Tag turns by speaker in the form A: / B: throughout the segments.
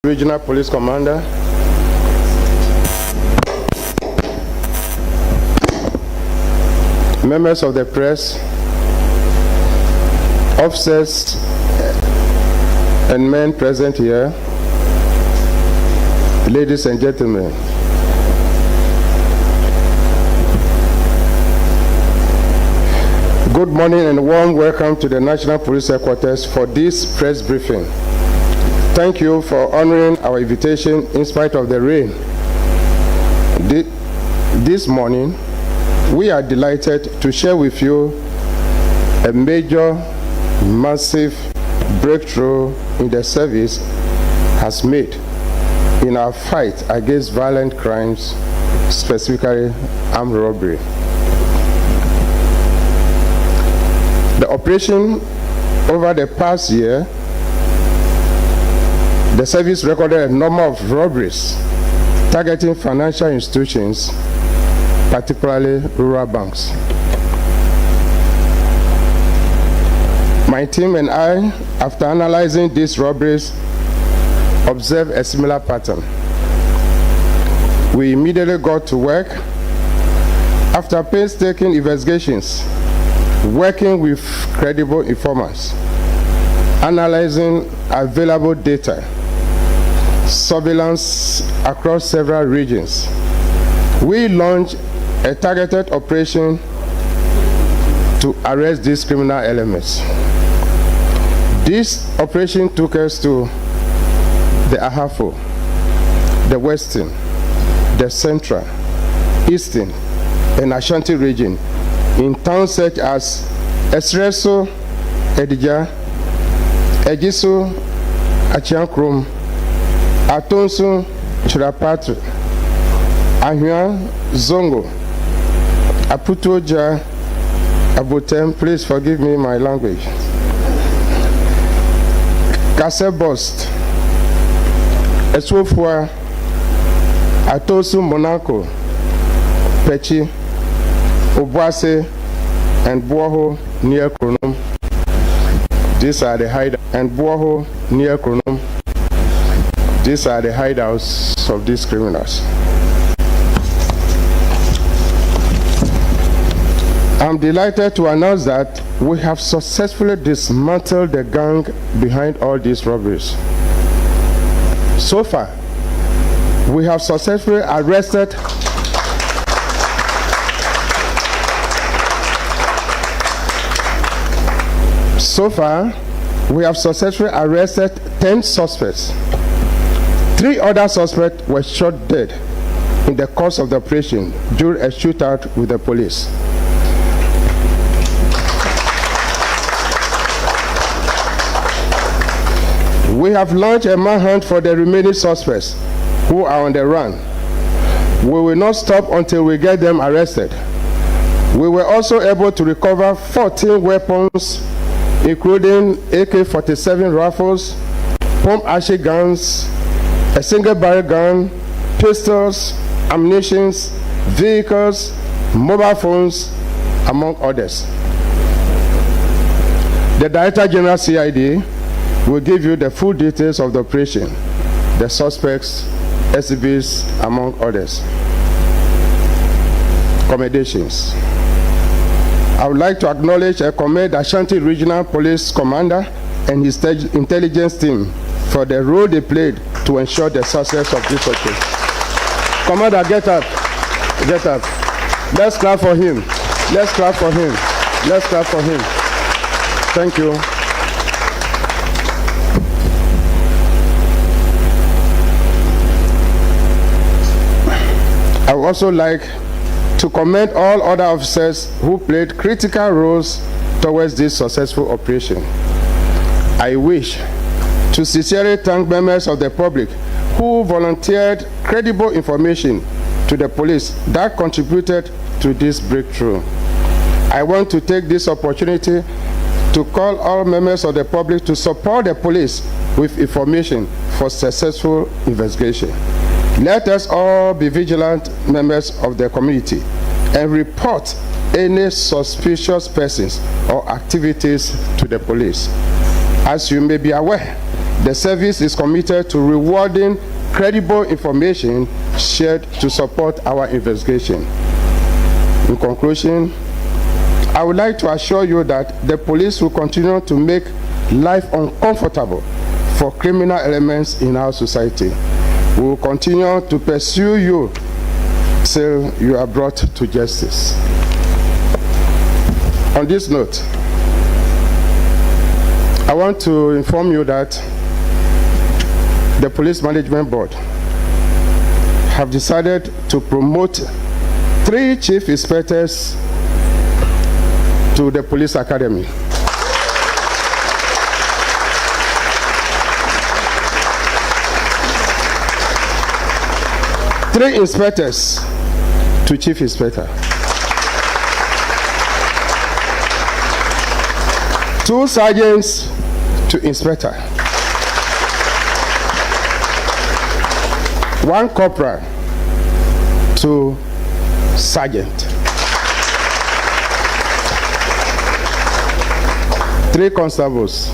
A: Regional Police Commander, members of the press, officers and men present here, ladies and gentlemen. Good morning and warm welcome to the National Police Headquarters for this press briefing. Thank you for honoring our invitation in spite of the rain. This morning, we are delighted to share with you a major, massive breakthrough in the service has made in our fight against violent crimes, specifically armed robbery. The operation over the past year, the service recorded a number of robberies targeting financial institutions, particularly rural banks. My team and I, after analyzing these robberies, observed a similar pattern. We immediately got to work. After painstaking investigations, working with credible informants, analyzing available data, surveillance across several regions, we launched a targeted operation to arrest these criminal elements. This operation took us to the Ahafo, the Western, the Central, Eastern, and Ashanti region in towns such as Esreso, Edija, Ejiso, Achiankrum, Atonso, Chirapatu, Ahua, Zongo, Aputoja, Abotem, please forgive me my language, Kasebost, Eswofua, Atosu Monaco, Pechi, Obuase, and Buaho near Kronum. These are the hideouts. And Buaho near Kronum. These are the hideouts of these criminals. I'm delighted to announce that we have successfully dismantled the gang behind all these robberies. So far, we have successfully arrested So far, we have successfully arrested 10 suspects. 3 other suspects were shot dead in the course of the operation during a shootout with the police. We have launched a manhunt for the remaining suspects who are on the run. We will not stop until we get them arrested. We were also able to recover 14 weapons, including AK-47 rifles, pump-action guns, a single-barrel gun, pistols, ammunition, vehicles, mobile phones, among others. The Director General CID will give you the full details of the operation, the suspects, exhibits, among others. Commendations. I would like to acknowledge and commend Ashanti Regional Police Commander and his intelligence team for the role they played to ensure the success of this operation. Commander, get up. Get up. Let's clap for him. Let's clap for him. Let's clap for him. Thank you. I would also like to commend all other officers who played critical roles towards this successful operation. I wish to sincerely thank members of the public who volunteered credible information to the police that contributed to this breakthrough. I want to take this opportunity to call all members of the public to support the police with information for successful investigation. Let us all be vigilant members of the community and report any suspicious persons or activities to the police. As you may be aware, The service is committed to rewarding credible information shared to support our investigation. In conclusion, I would like to assure you that the police will continue to make life uncomfortable for criminal elements in our society. We will continue to pursue you till you are brought to justice. On this note, I want to inform you that the Police Management Board have decided to promote 3 chief inspectors to the Police Academy. Three inspectors to chief inspector. 2 sergeants to inspector. 1 corporal to sergeant. 3 constables.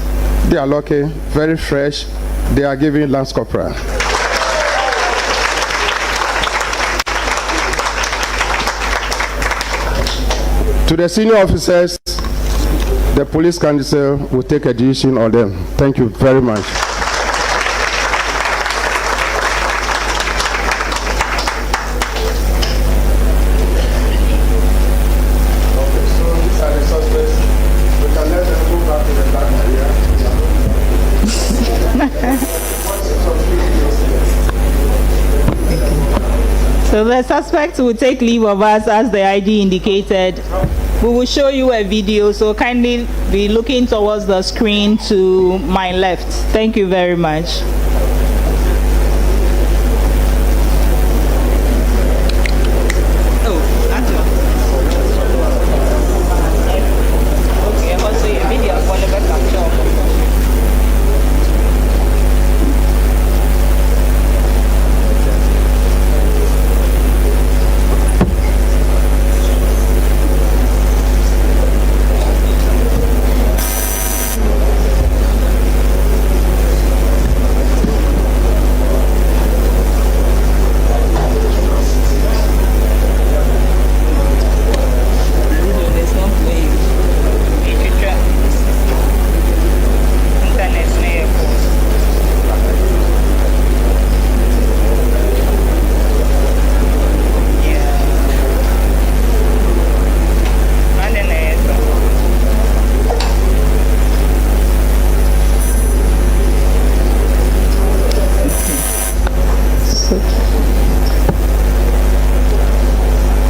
A: They are lucky, very fresh. They are giving lance corporal. To the senior officers, the police council will take a decision on them. Thank you very much.
B: So the suspect will take leave of us as the IG indicated. We will show you a video, so kindly be looking towards the screen to my left. Thank you very much.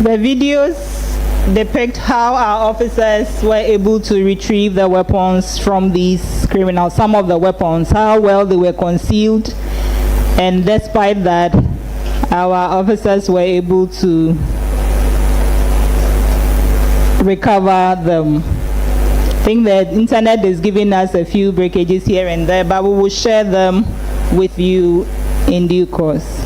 B: The videos depict how our officers were able to retrieve the weapons from these criminals, some of the weapons, how well they were concealed, and despite that, our officers were able to recover them. I think the internet is giving us a few breakages here and there, but we will share them with you in due course.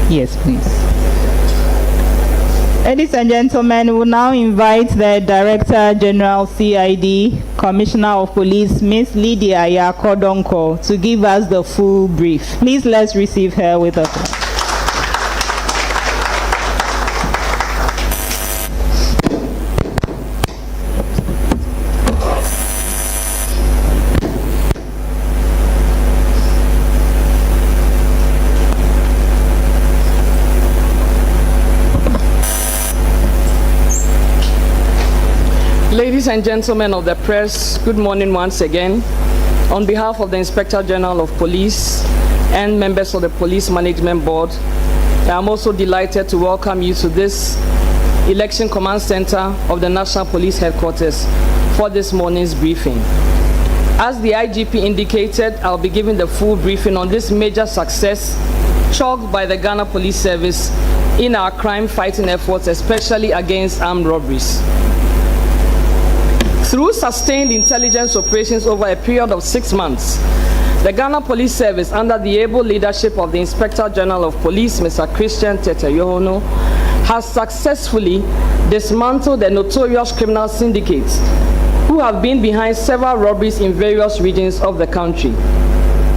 B: Yes, please. Ladies and gentlemen, we will now invite the Director General CID, Commissioner of Police, Ms. Lydia Yakodonko, to give us the full brief. Please let's receive her with applause.
C: Ladies and gentlemen of the press, good morning once again. On behalf of the Inspector General of Police and members of the Police Management Board, I am also delighted to welcome you to this Election Command Center of the National Police Headquarters for this morning's briefing. As the IGP indicated, I'll be giving the full briefing on this major success chalked by the Ghana Police Service in our crime-fighting efforts, especially against armed robberies. Through sustained intelligence operations over a period of 6 months, the Ghana Police Service, under the able leadership of the Inspector General of Police, Mr. Christian Tete Yohono, has successfully dismantled the notorious criminal syndicates who have been behind several robberies in various regions of the country.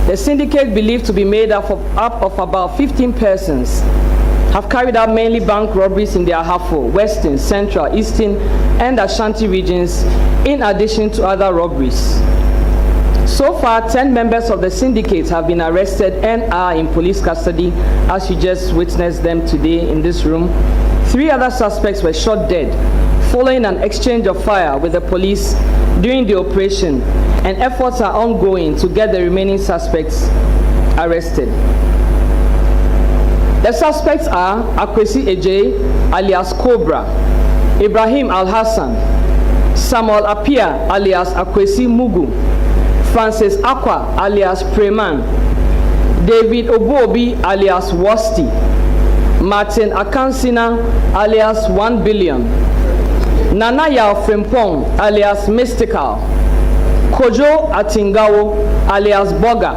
C: The syndicate, believed to be made up of about 15 persons, have carried out mainly bank robberies in the Ahafo, Western, Central, Eastern, and Ashanti regions, in addition to other robberies. So far, 10 members of the syndicate have been arrested and are in police custody, as you just witnessed them today in this room. 3 other suspects were shot dead following an exchange of fire with the police during the operation, and efforts are ongoing to get the remaining suspects arrested. The suspects are Akwesi Eje, alias Cobra, Ibrahim Al-Hassan, Samuel Apia, alias Akwesi Mugu, Francis Akwa, alias Preman, David Obuobi, alias Wasti, Martin Akansina, alias 1 Billion, Nana Yao Frimpong, alias Mystical, Kojo Atingawo, alias Boga,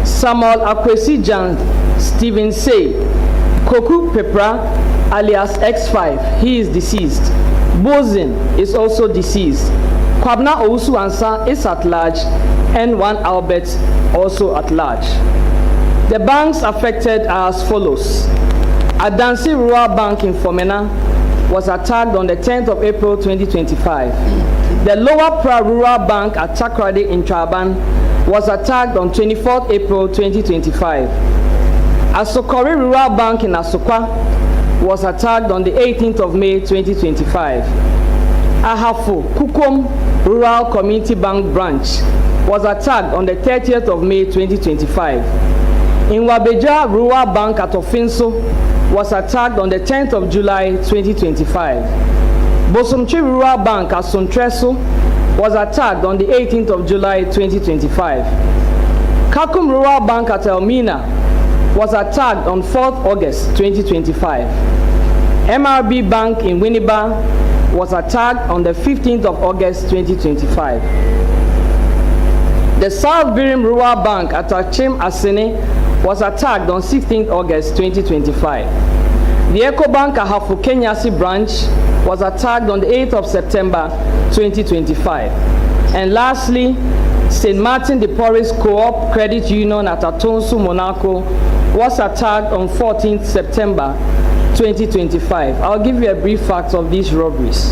C: Samuel Akwesi Jan, Stephen Say, Koku Pepra, alias X5, he is deceased. Bozin is also deceased. Kwabna Owusu Ansa is at large, and 1 Albert also at large. The banks affected are as follows. Adansi Rural Bank in Fomena was attacked on the 10th of April 2025. The Lower Pra Rural Bank at Takrade in Traban was attacked on 24th April 2025. Asokore Rural Bank in Asokwa was attacked on the 18th of May 2025. Ahafo Kukom Rural Community Bank branch was attacked on the 30th of May 2025. In Wabeja Rural Bank at Ofinso was attacked on the 10th of July 2025. Bosomchi Rural Bank at Sontreso was attacked on the 18th of July 2025. Kakum Rural Bank at Elmina was attacked on 4th August 2025. MRB Bank in Winneba was attacked on the 15th of August 2025. The South Birim Rural Bank at Achim Asene was attacked on 16th August 2025. The Eco Bank Ahafo Kenyasi branch was attacked on the 8th of September 2025. And lastly, St. Martin de Porres Co-op Credit Union at Atonsu, Monaco was attacked on 14th September 2025. I'll give you a brief fact of these robberies.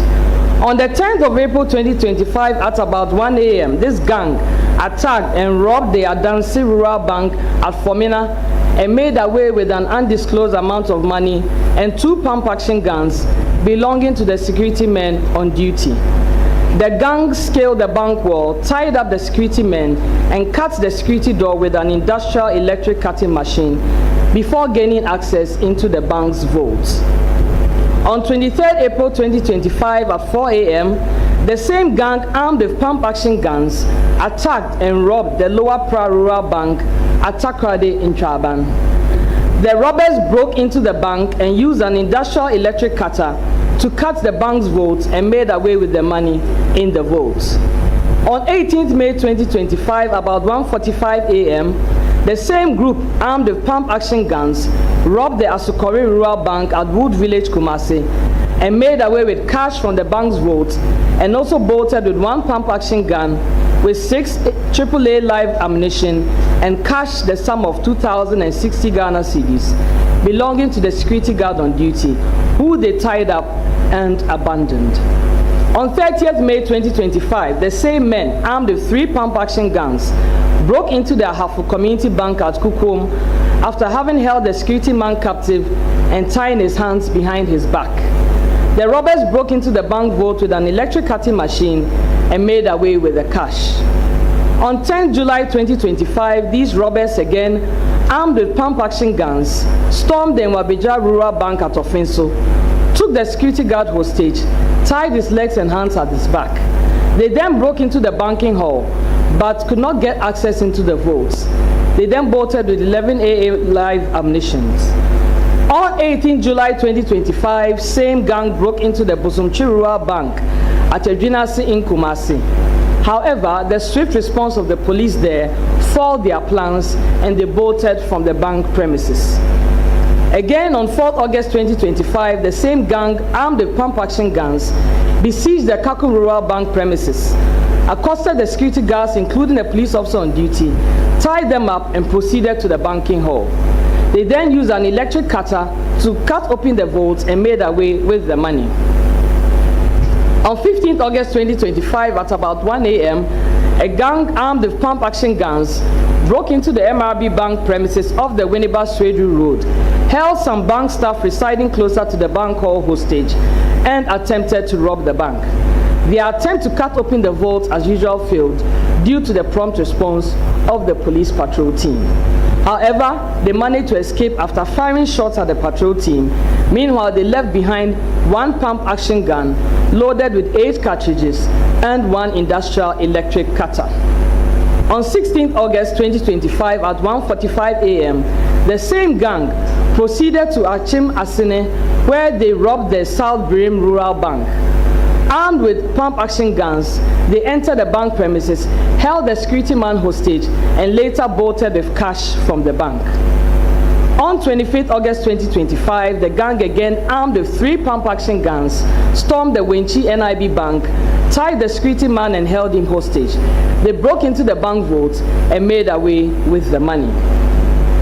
C: On the 10th of April 2025 at about 1 a.m., this gang attacked and robbed the Adansi Rural Bank at Fomena and made away with an undisclosed amount of money and 2 pump action guns belonging to the security men on duty. The gang scaled the bank wall, tied up the security men, and cut the security door with an industrial electric cutting machine before gaining access into the bank's vaults. On 23rd April 2025 at 4 a.m., the same gang armed with pump action guns attacked and robbed the Lower Pra Rural Bank at Takrade in Traban. The robbers broke into the bank and used an industrial electric cutter to cut the bank's vaults and made away with the money in the vaults. On 18th May 2025, about 1:45 a.m., The same group, armed with pump-action guns, robbed the Asukori Rural Bank at Wood Village, Kumasi, and made away with cash from the bank's vault, and also bolted with one pump-action gun with 6 AAA live ammunition and cashed the sum of 2,060 Ghana cedis belonging to the security guard on duty, who they tied up and abandoned. On 30th May 2025, the same men, armed with 3 pump-action guns, broke into the Ahafo Community Bank at Kukum after having held the security man captive and tying his hands behind his back. The robbers broke into the bank vault with an electric cutting machine and made away with the cash. On 10 July 2025, these robbers, again armed with pump-action guns, stormed the Nwabija Rural Bank at Ofinso, took the security guard hostage, tied his legs and hands at his back. They then broke into the banking hall, but could not get access into the vaults. They then bolted with 11 AA live ammunitions. On 18 July 2025, same gang broke into the Bosomchi Rural Bank at Edwinasi in Kumasi. However, the swift response of the police there foiled their plans and they bolted from the bank premises. Again, on 4th August 2025, the same gang, armed with pump-action guns, besieged the Kakum Rural Bank premises, accosted the security guards, including a police officer on duty, tied them up, and proceeded to the banking hall. They then used an electric cutter to cut open the vaults and made away with the money. On 15th August 2025, at about 1 a.m., a gang armed with pump-action guns broke into the MRB Bank premises off the Winneba Swedru Road, held some bank staff residing closer to the bank hall hostage, and attempted to rob the bank. Their attempt to cut open the vault as usual failed due to the prompt response of the police patrol team. However, they managed to escape after firing shots at the patrol team. Meanwhile, they left behind one pump-action gun loaded with 8 cartridges and one industrial electric cutter. On 16th August 2025 at 1:45 a.m., the same gang proceeded to Achim Asine, where they robbed the South Birim Rural Bank. Armed with pump-action guns, they entered the bank premises, held the security man hostage, and later bolted with cash from the bank. On 25th August 2025, the gang, again armed with 3 pump-action guns, stormed the Wenchi NIB Bank, tied the security man and held him hostage. They broke into the bank vault and made away with the money.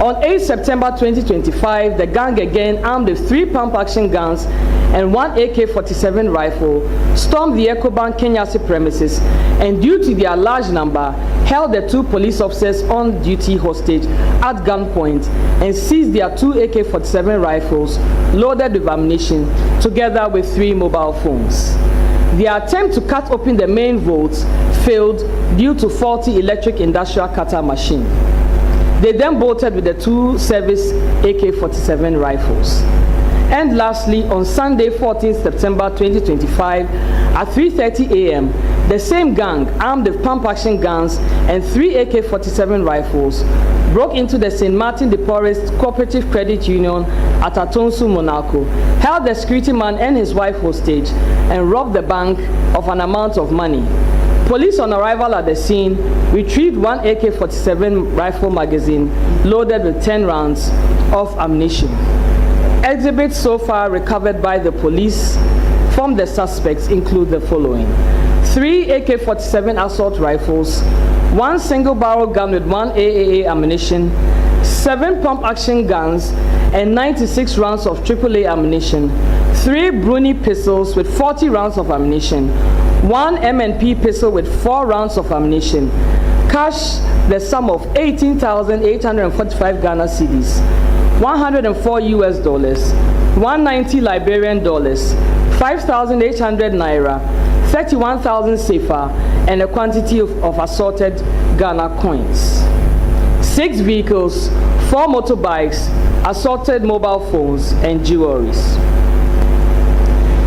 C: On 8 September 2025, the gang, again armed with 3 pump-action guns and 1 AK-47 rifle, stormed the EcoBank Kenyasi premises and, due to their large number, held the 2 police officers on duty hostage at gunpoint and seized their 2 AK-47 rifles loaded with ammunition, together with 3 mobile phones. Their attempt to cut open the main vaults failed due to faulty electric industrial cutter machine. They then bolted with the 2 service AK-47 rifles. And lastly, on Sunday, 14th September 2025, at 3:30 a.m., the same gang, armed with pump-action guns and 3 AK-47 rifles, broke into the St. Martin de Porres Cooperative Credit Union at Atonsu, Monaco, held the security man and his wife hostage, and robbed the bank of an amount of money. Police, on arrival at the scene, retrieved 1 AK-47 rifle magazine loaded with 10 rounds of ammunition. Exhibits so far recovered by the police from the suspects include the following: 3 AK-47 assault rifles, 1 single-barrel gun with 1 AAA ammunition, 7 pump-action guns, and 96 rounds of AAA ammunition, 3 Bruni pistols with 40 rounds of ammunition, 1 M&P pistol with 4 rounds of ammunition, cash the sum of 18,845 Ghana cedis, $104 US, 190 Liberian dollars, 5,800 naira, 31,000 sefa, and a quantity of assorted Ghana coins. 6 vehicles, 4 motorbikes, assorted mobile phones, and jewelries.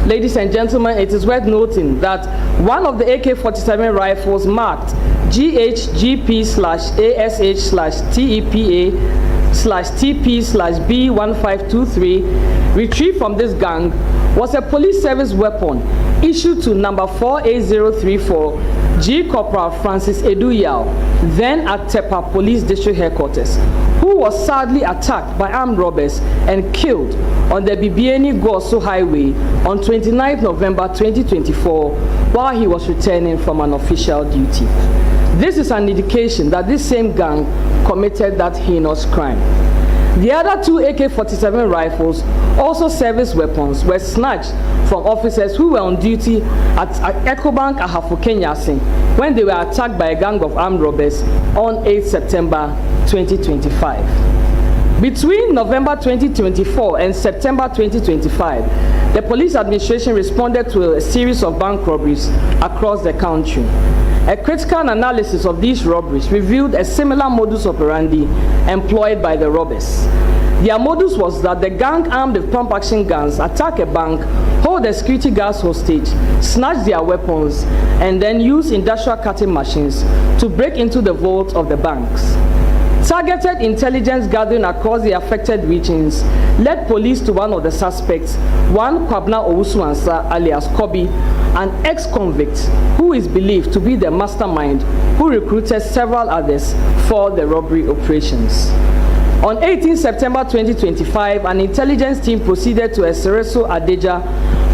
C: Ladies and gentlemen, it is worth noting that one of the AK-47 rifles marked GHGP/ASH/TEPA/TP/B1523 retrieved from this gang was a police service weapon issued to number 48034 G Corporal Francis Eduyao, then at Tepa Police District Headquarters, who was sadly attacked by armed robbers and killed on the Bibiani-Goso Highway on 29 November 2024 while he was returning from an official duty. This is an indication that this same gang committed that heinous crime. The other two AK-47 rifles, also service weapons, were snatched from officers who were on duty at Ecobank Ahafo Kenyasin when they were attacked by a gang of armed robbers on 8 September 2025. Between November 2024 and September 2025, the police administration responded to a series of bank robberies across the country. A critical analysis of these robberies revealed a similar modus operandi employed by the robbers. Their modus was that the gang armed with pump-action guns attack a bank, hold the security guards hostage, snatch their weapons, and then use industrial cutting machines to break into the vaults of the banks. Targeted intelligence gathering across the affected regions led police to one of the suspects, one Kwabna Owusu-Ansah alias Kobi, an ex-convict who is believed to be the mastermind who recruited several others for the robbery operations. On 18 September 2025, an intelligence team proceeded to Esereso Adeja,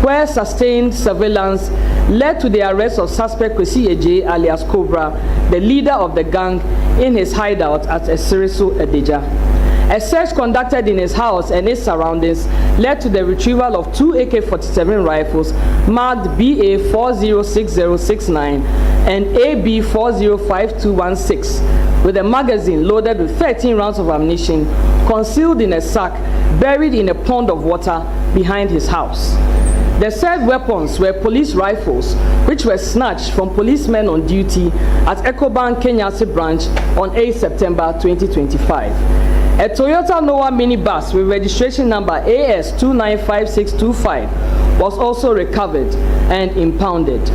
C: where sustained surveillance led to the arrest of suspect Kwesi Eje alias Cobra, the leader of the gang, in his hideout at Esereso Adeja. A search conducted in his house and its surroundings led to the retrieval of two AK-47 rifles marked BA406069 and AB405216, with a magazine loaded with 13 rounds of ammunition concealed in a sack buried in a pond of water behind his house. The said weapons were police rifles, which were snatched from policemen on duty at Ecobank Kenyasi branch on 8 September 2025. A Toyota Noah minibus with registration number AS295625 was also recovered and impounded.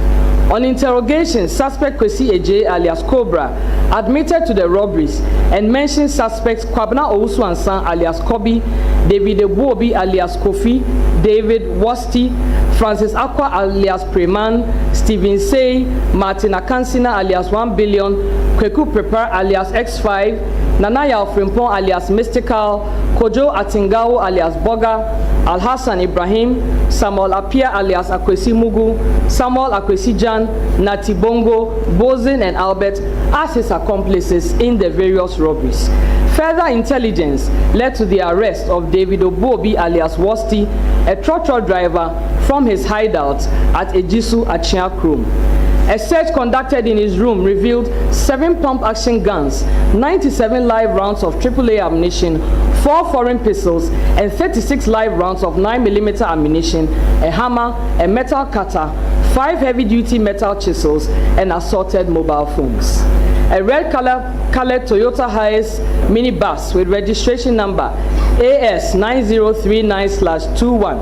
C: On interrogation, suspect Kwesi Eje alias Cobra admitted to the robberies and mentioned suspects Kwabna Owusu-Ansah alias Kobi, David Ebuobi alias Kofi, David Wasti, Francis Akwa alias Preman, Stephen Say, Martin Akansina alias 1 Billion, Kweku Prepar alias X5, Nanaya Frimpong alias Mystical, Kojo Atingao alias Boga, Alhassan Ibrahim, Samuel Apia alias Akwesi Mugu, Samuel Akwesi Jan, Nati Bongo, Bozin and Albert as his accomplices in the various robberies. Further intelligence led to the arrest of David Obuobi alias Wasti, a trotro driver, from his hideout at Ejisu Achia Krom. A search conducted in his room revealed 7 pump-action guns, 97 live rounds of AAA ammunition, 4 foreign pistols, and 36 live rounds of 9mm ammunition, a hammer, a metal cutter, 5 heavy-duty metal chisels, and assorted mobile phones. A red-colored Toyota Heist minibus with registration number AS9039/21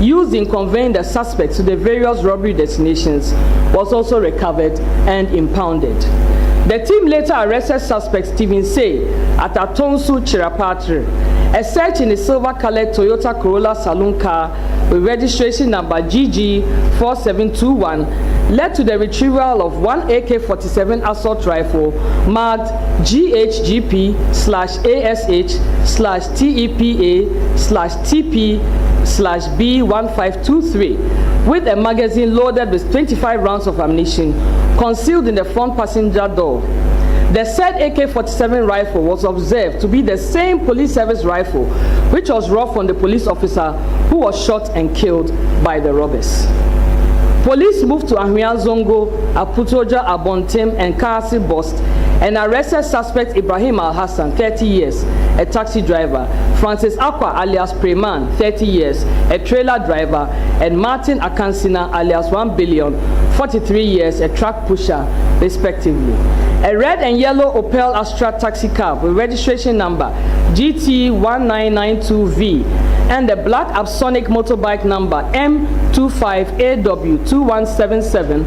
C: used in conveying the suspects to the various robbery destinations was also recovered and impounded. The team later arrested suspect Stephen Say at Atonsu Chirapatre. A search in a silver-colored Toyota Corolla saloon car with registration number GG4721 led to the retrieval of one AK-47 assault rifle marked GHGP/ASH/TEPA/TP/B1523 with a magazine loaded with 25 rounds of ammunition concealed in the front passenger door. The said AK-47 rifle was observed to be the same police service rifle which was robbed from the police officer who was shot and killed by the robbers. Police moved to Ahmia Zongo, Aputoja, Abontem, and Kasi Bost and arrested suspect Ibrahim Al-Hassan, 30 years, a taxi driver, Francis Akwa alias Preman, 30 years, a trailer driver, and Martin Akansina alias 1 Billion, 43 years, a truck pusher, respectively. A red and yellow Opel Astra taxi cab with registration number GT1992V and a black Absonic motorbike number M25AW2177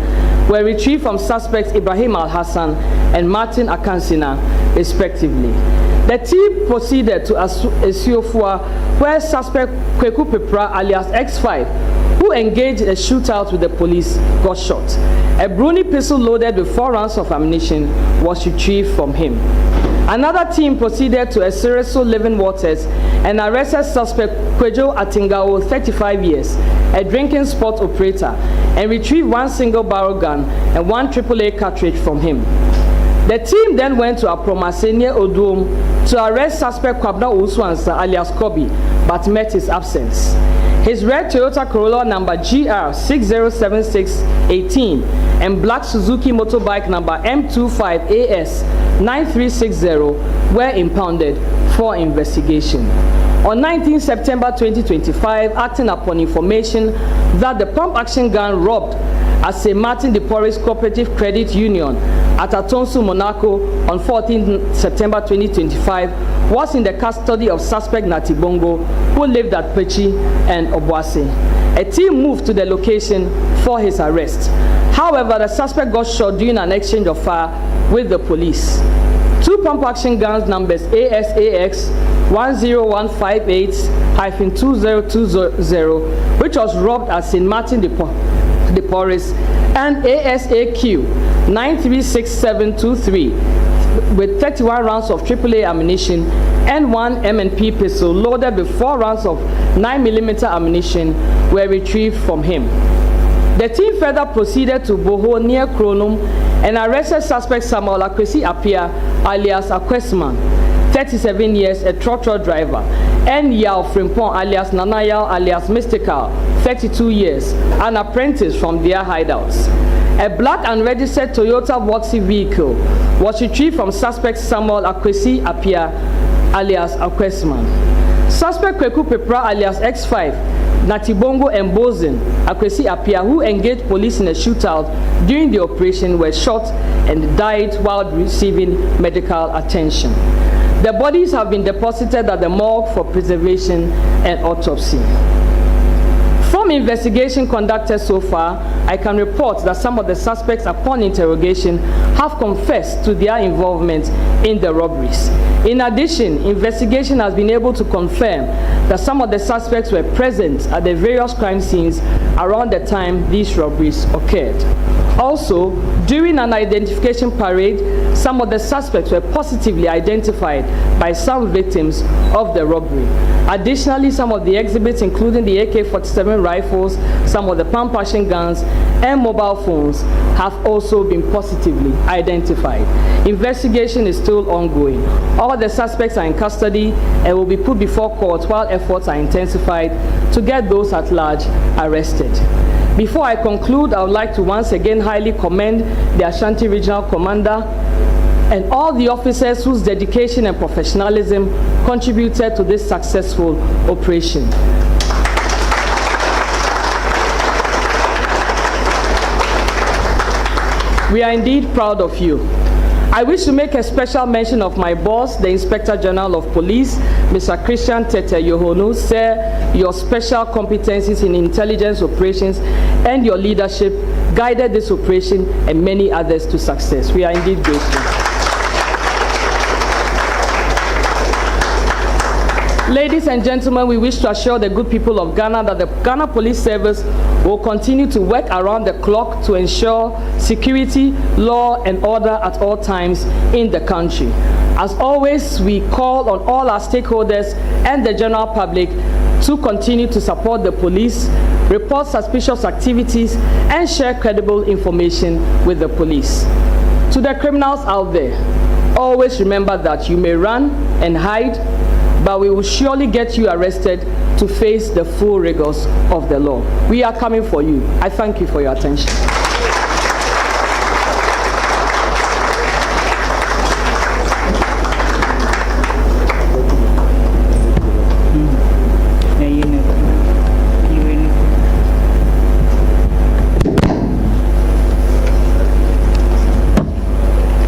C: were retrieved from suspects Ibrahim Al-Hassan and Martin Akansina, respectively. The team proceeded to Esiofua, where suspect Kweku Pepra alias X5 who engaged a shootout with the police, got shot. A Bruni pistol loaded with 4 rounds of ammunition was retrieved from him. Another team proceeded to Esereso Living Waters and arrested suspect Kwejo Atingao, 35 years, a drinking spot operator, and retrieved 1 single barrel gun and 1 AAA cartridge from him. The team then went to Apromase near Odom to arrest suspect Kwabna Uswansa alias Kobi, but met his absence. His red Toyota Corolla number GR607618 and black Suzuki motorbike number M25AS9360 were impounded for investigation. On 19 September 2025, acting upon information that the pump action gang robbed at St. Martin de Porres Cooperative Credit Union at Atonsu, Monaco on 14 September 2025 was in the custody of suspect Natibongo, who lived at Pechi and Obuasi. A team moved to the location for his arrest. However, the suspect got shot during an exchange of fire with the police. 2 pump action guns numbers ASAX 10158-2020, which was robbed at St. Martin de Porres, and ASAQ 936723 with 31 rounds of AAA ammunition and 1 M&P pistol loaded with 4 rounds of 9mm ammunition were retrieved from him. The team further proceeded to Boho near Kronum and arrested suspect Samuel Akwesi Apia alias Akwesman, 37 years, a trotro driver, and Yao Frimpong alias Nanayao alias Mystical, 32 years, an apprentice from their hideouts. A black unregistered Toyota Voxy vehicle was retrieved from suspect Samuel Akwesi Apia alias Akwesman. Suspect Kweku Pepra alias X5, Natibongo and Bozen Akwesi Apia, who engaged police in a shootout during the operation, were shot and died while receiving medical attention. The bodies have been deposited at the morgue for preservation and autopsy. From investigation conducted so far, I can report that some of the suspects upon interrogation have confessed to their involvement in the robberies. In addition, investigation has been able to confirm that some of the suspects were present at the various crime scenes around the time these robberies occurred. Also, during an identification parade, some of the suspects were positively identified by some victims of the robbery. Additionally, some of the exhibits, including the AK-47 rifles, some of the pump action guns, and mobile phones, have also been positively identified. Investigation is still ongoing. All the suspects are in custody and will be put before court while efforts are intensified to get those at large arrested. Before I conclude, I would like to once again highly commend the Ashanti Regional Commander and all the officers whose dedication and professionalism contributed to this successful operation. We are indeed proud of you. I wish to make a special mention of my boss, the Inspector General of Police, Mr. Christian Tete Yohonu. Sir, your special competencies in intelligence operations and your leadership guided this operation and many others to success. We are indeed grateful. Ladies and gentlemen, we wish to assure the good people of Ghana that the Ghana Police Service will continue to work around the clock to ensure security, law, and order at all times in the country. As always, we call on all our stakeholders and the general public to continue to support the police, report suspicious activities, and share credible information with the police. To the criminals out there, always remember that you may run and hide, but we will surely get you arrested to face the full rigors of the law. We are coming for you. I thank you for your attention.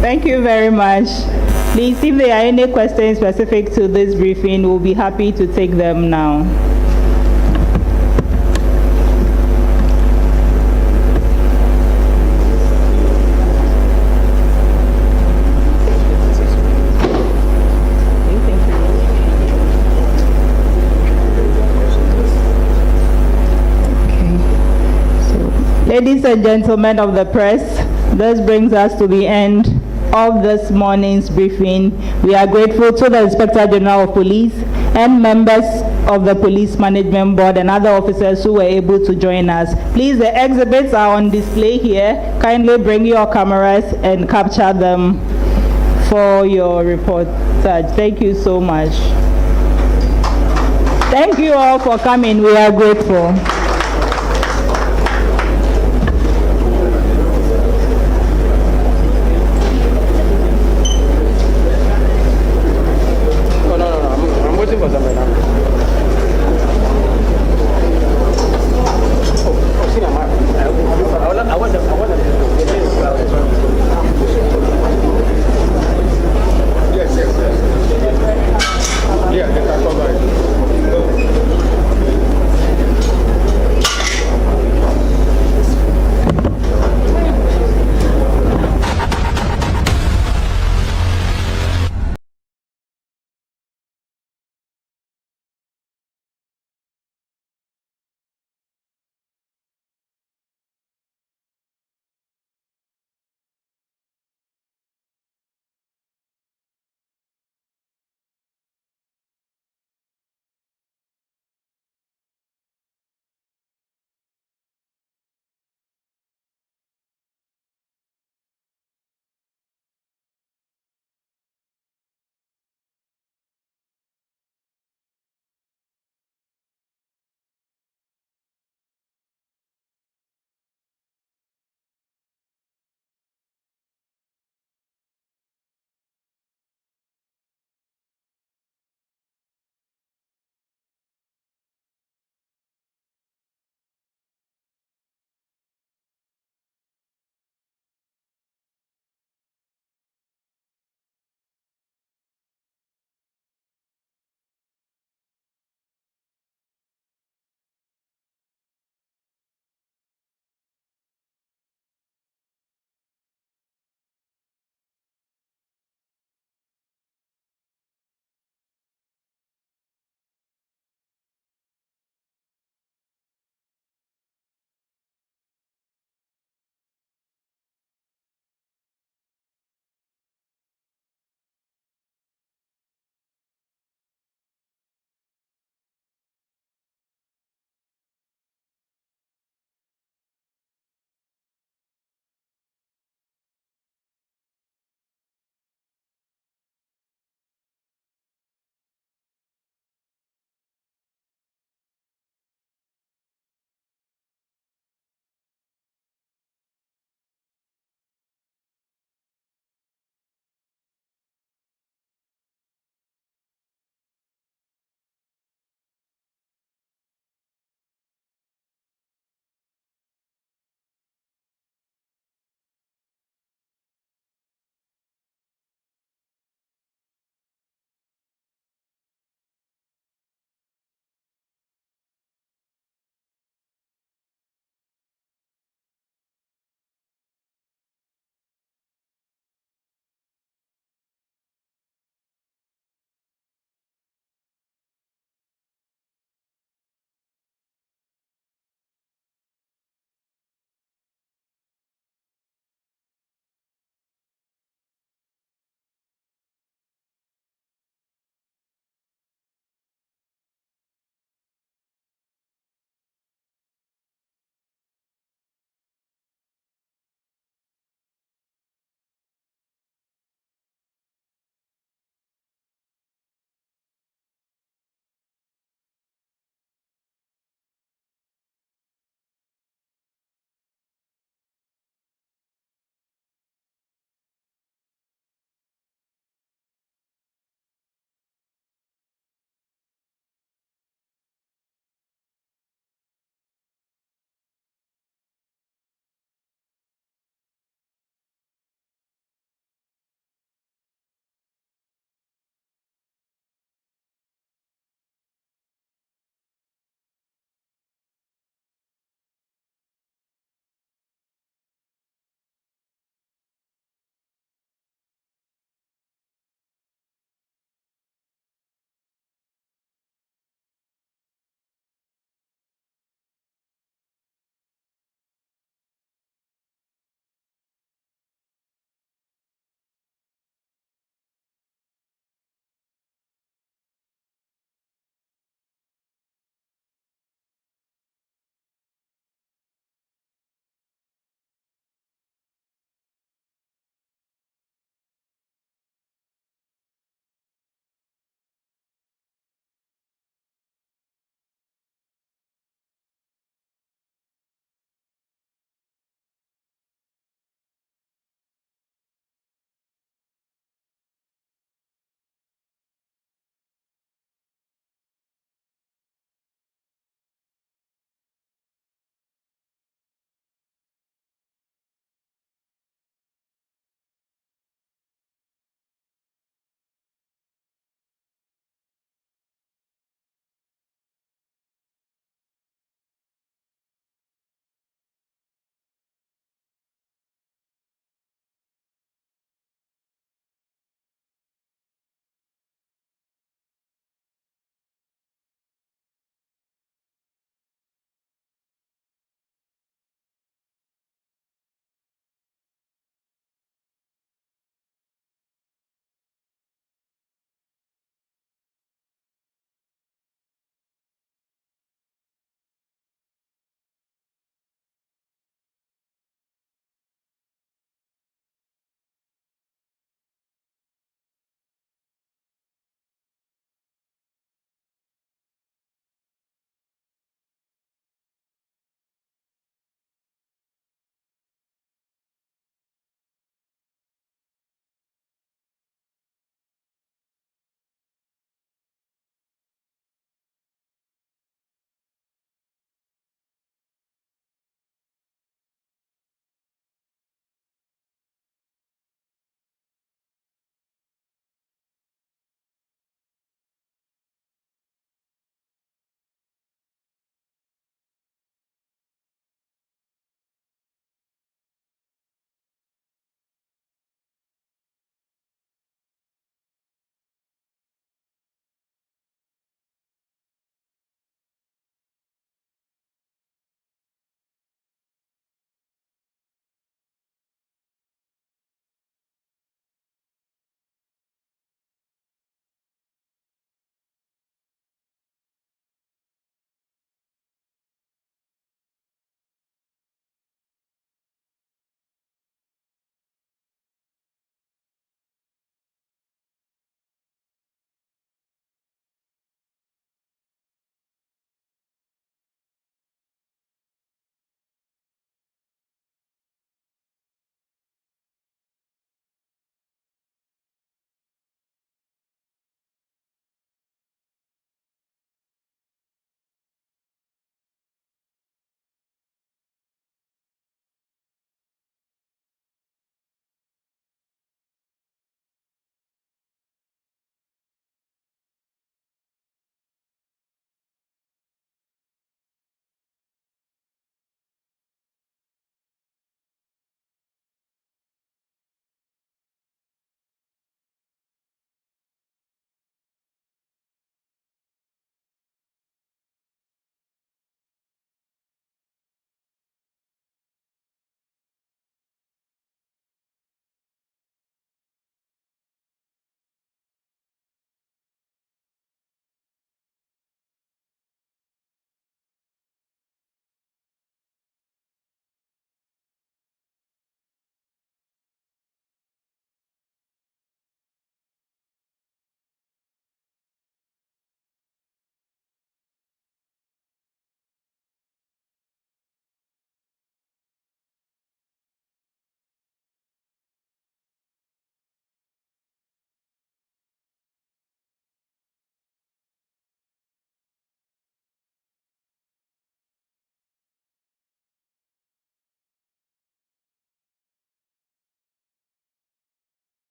B: Thank you very much. Please, if there are any questions specific to this briefing, we'll be happy to take them now. Okay. Ladies and gentlemen of the press, this brings us to the end of this morning's briefing. We are grateful to the Inspector General of Police and members of the Police Management Board and other officers who were able to join us. Please, the exhibits are on display here. Kindly bring your cameras and capture them for your reportage. Thank you so much. Thank you all for coming. We are grateful.